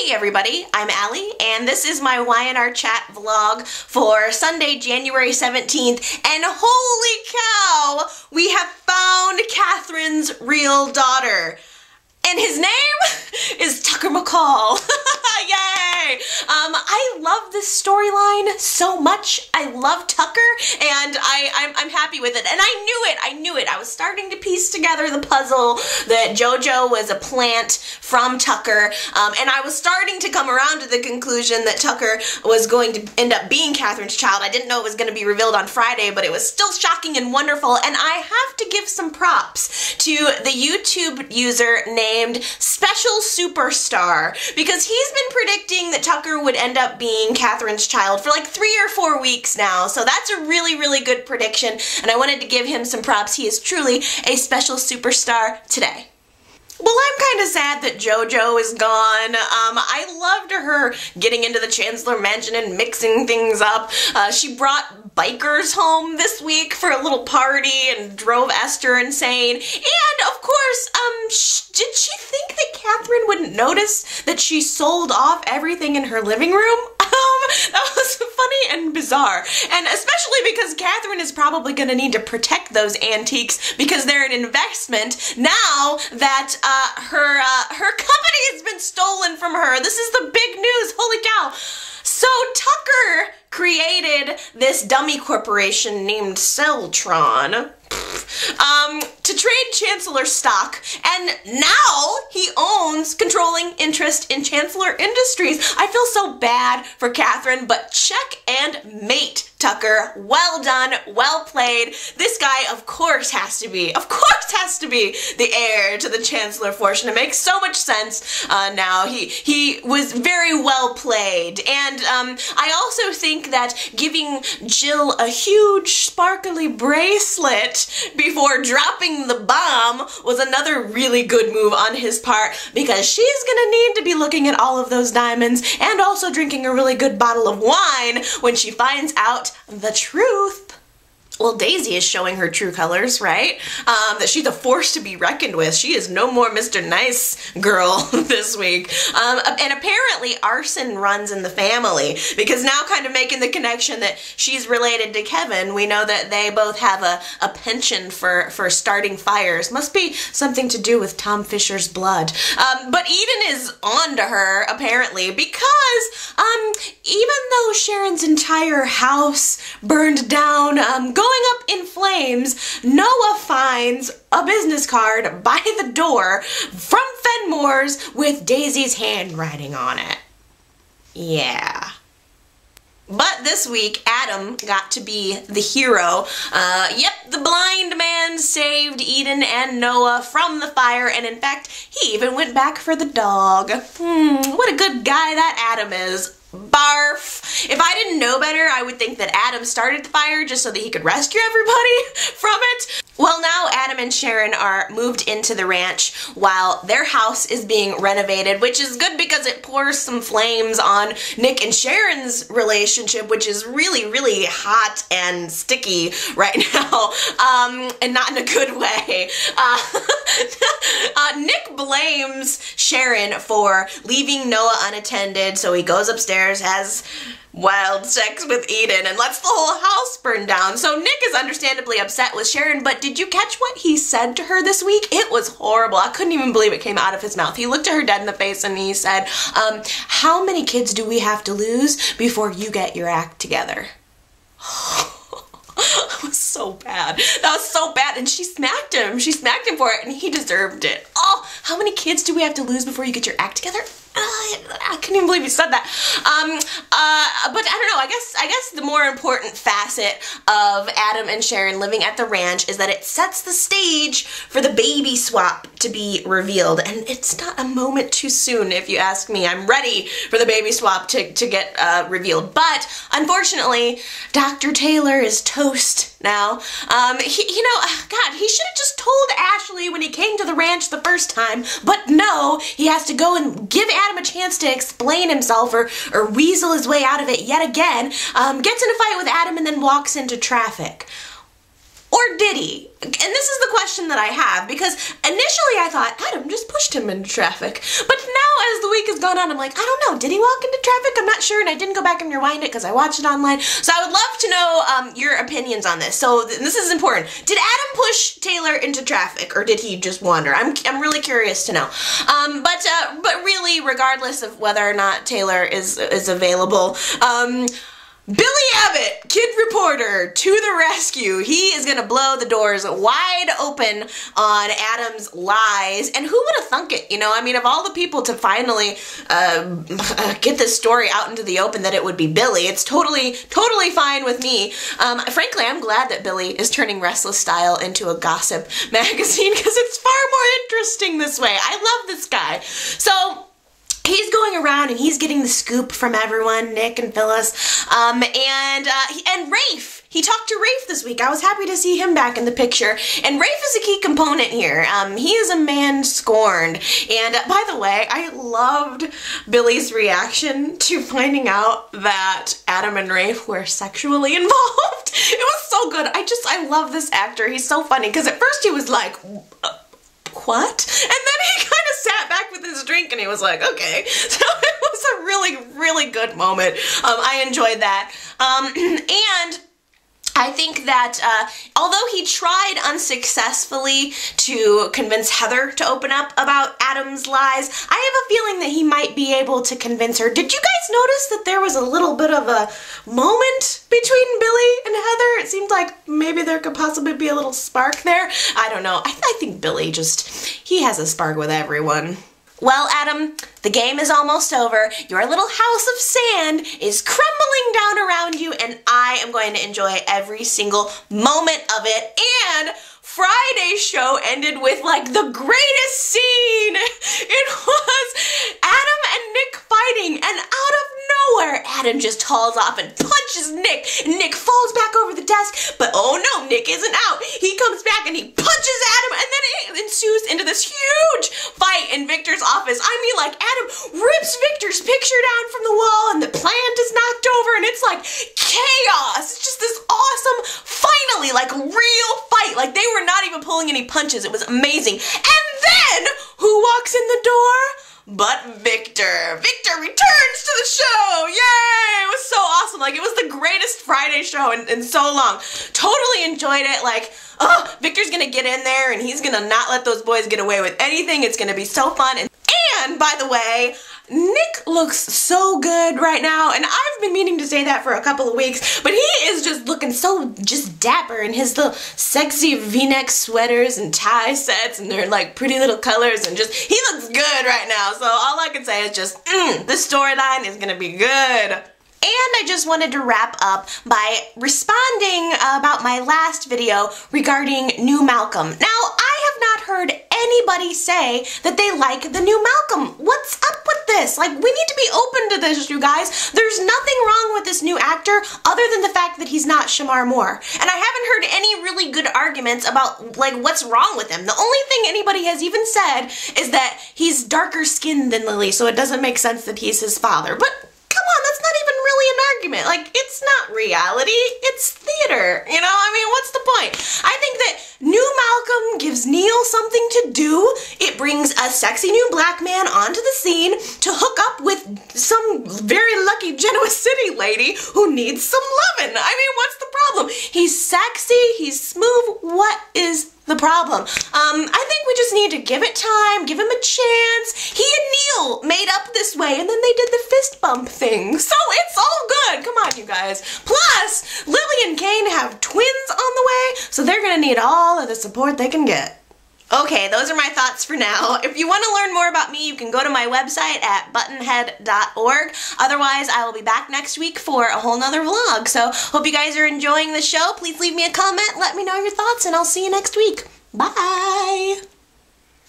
Hey everybody, I'm Allie, and this is my Y&R Chat vlog for Sunday, January 17th, and holy cow, we have found Catherine's real daughter. And his name is Tucker McCall. Yay! I love this storyline so much. I love Tucker, and I'm happy with it. And I knew it. I was starting to piece together the puzzle that JoJo was a plant from Tucker, and I was starting to come around to the conclusion that Tucker was going to end up being Catherine's child. I didn't know it was going to be revealed on Friday, but it was still shocking and wonderful. And I have to give some props to the YouTube user named Special Superstar, because he's been predicting that Tucker would end up being Catherine's child for like 3 or 4 weeks now, so that's a really good prediction, and I wanted to give him some props. He is truly a special superstar today. Well, I'm kind of sad that JoJo is gone. I loved her getting into the Chancellor Mansion and mixing things up. She brought bikers home this week for a little party and drove Esther insane. And, of course, did she think that Catherine wouldn't notice that she sold off everything in her living room? That was funny and bizarre, and especially because Catherine is probably going to need to protect those antiques because they're an investment now that her company has been stolen from her. This is the big news, holy cow. So Tucker created this dummy corporation named Celtron to trade Chancellor stock, and now he owns controlling interest in Chancellor Industries. I feel so bad for Catherine, but check and mate, Tucker. Well done, well played. This guy, of course has to be the heir to the Chancellor fortune. It makes so much sense now. He was very well played, and I also think that giving Jill a huge sparkly bracelet before dropping the bomb was another really good move on his part, because she's gonna need to be looking at all of those diamonds and also drinking a really good bottle of wine when she finds out the truth. Well, Daisy is showing her true colors, right? That she's a force to be reckoned with. She is no more Mr. Nice Girl this week. And apparently arson runs in the family, because now kind of making the connection that she's related to Kevin, we know that they both have a penchant for starting fires. Must be something to do with Tom Fisher's blood. But Eden is on to her, apparently, because even though Sharon's entire house burned down, going up in flames, Noah finds a business card by the door from Fenmore's with Daisy's handwriting on it. Yeah. But this week, Adam got to be the hero. Yep, the blind man saved Eden and Noah from the fire, and in fact, he even went back for the dog. What a good guy that Adam is. Barf. If I didn't know better, I would think that Adam started the fire just so that he could rescue everybody from it. Well, now Adam and Sharon are moved into the ranch while their house is being renovated, which is good because it pours some flames on Nick and Sharon's relationship, which is really hot and sticky right now, and not in a good way. Nick blames Sharon for leaving Noah unattended, so he goes upstairs, has wild sex with Eden, and lets the whole house burn down. So Nick is understandably upset with Sharon, but did you catch what he said to her this week? It was horrible. I couldn't even believe it came out of his mouth. He looked at her dead in the face and he said, how many kids do we have to lose before you get your act together? That was so bad. That was so bad. And she smacked him. She smacked him for it, and he deserved it. Oh, how many kids do we have to lose before you get your act together? I couldn't even believe you said that. But I don't know, I guess the more important facet of Adam and Sharon living at the ranch is that it sets the stage for the baby swap to be revealed. And it's not a moment too soon, if you ask me. I'm ready for the baby swap to get revealed. But unfortunately, Dr. Taylor is toast now. You know, God, he should have just told Ashley when he came to the ranch the first time, but no, he has to go and give Adam a chance to explain himself or weasel his way out of it yet again, gets in a fight with Adam and then walks into traffic. Or did he? And this is the question that I have, because initially I thought Adam just pushed him into traffic. But now as the week has gone on, I'm like, I don't know, did he walk into traffic? I'm not sure, and I didn't go back and rewind it because I watched it online. So I would love to know your opinions on this. So this is important. Did Adam push Taylor into traffic, or did he just wander? I'm really curious to know. But really, regardless of whether or not Taylor is available, Billy Abbott, kid reporter, to the rescue. He is going to blow the doors wide open on Adam's lies. And who would have thunk it? You know, I mean, of all the people to finally get this story out into the open, that it would be Billy. It's totally fine with me. Frankly, I'm glad that Billy is turning Restless Style into a gossip magazine, because it's far more interesting this way. I love this guy. So he's going around and he's getting the scoop from everyone, Nick and Phyllis, and Rafe. He talked to Rafe this week. I was happy to see him back in the picture, and Rafe is a key component here. He is a man scorned, and by the way, I loved Billy's reaction to finding out that Adam and Rafe were sexually involved. It was so good. I love this actor. He's so funny, because at first he was like, what? And then he kind of sat back with his drink and he was like, okay. So it was a really good moment. I enjoyed that. And I think that although he tried unsuccessfully to convince Heather to open up about Adam's lies, I have a feeling that he might be able to convince her. Did you guys notice that there was a little bit of a moment between Billy and Heather? It seemed like maybe there could possibly be a little spark there. I don't know. I think Billy he has a spark with everyone. Well, Adam, the game is almost over. Your little house of sand is crumbling down around you, and I am going to enjoy every single moment of it. And Friday's show ended with, like, the greatest scene. It was Adam and Nick fighting, and out of nowhere, Adam just hauls off and punches Nick. Nick falls back over the desk, but oh no, Nick isn't out. He comes back and he punches Adam, and then it ensues into this huge fight in Victor's office. I mean, like, Adam rips Victor's picture down from the wall, and the plant is knocked over, and it's like chaos. It's just this awesome, finally, like, real fight. Like, they were not even pulling any punches. It was amazing. And then, who walks in the door? But Victor. Victor returns to the show. Yay! It was so awesome. Like, it was the greatest Friday show in so long. Totally enjoyed it. Like, oh, Victor's gonna get in there and he's gonna not let those boys get away with anything. It's gonna be so fun. And by the way, Nick looks so good right now, and I've been meaning to say that for a couple of weeks, but he is just looking so just dapper in his little sexy V-neck sweaters and tie sets, and they're like pretty little colors, and just, he looks good right now. So all I can say is just, this storyline is gonna be good. And I just wanted to wrap up by responding about my last video regarding New Malcolm. Now, I have not heard anybody say that they like the new Malcolm. What's up with this? Like, we need to be open to this, you guys. There's nothing wrong with this new actor other than the fact that he's not Shamar Moore. And I haven't heard any really good arguments about, like, what's wrong with him. The only thing anybody has even said is that he's darker skinned than Lily, so it doesn't make sense that he's his father. But come on, that's not even really an argument. Like, it's not reality, it's theater, you know? I mean, what's the point? I think that New Malcolm gives Neil something to do. It brings a sexy new black man onto the scene to hook up with some very lucky Genoa City lady who needs some lovin'. I mean, what's the problem? He's sexy, he's smooth, what is the problem? I think we just need to give it time, give him a chance. He and Neil made up this way, and then they did the fist bump thing. So it's all good. Come on, you guys. Plus, Lily and Kane have twins on the way, so they're gonna need all of the support they can get. Okay, those are my thoughts for now. If you want to learn more about me, you can go to my website at buttonhead.org. Otherwise, I will be back next week for a whole nother vlog. So, hope you guys are enjoying the show. Please leave me a comment, let me know your thoughts, and I'll see you next week. Bye!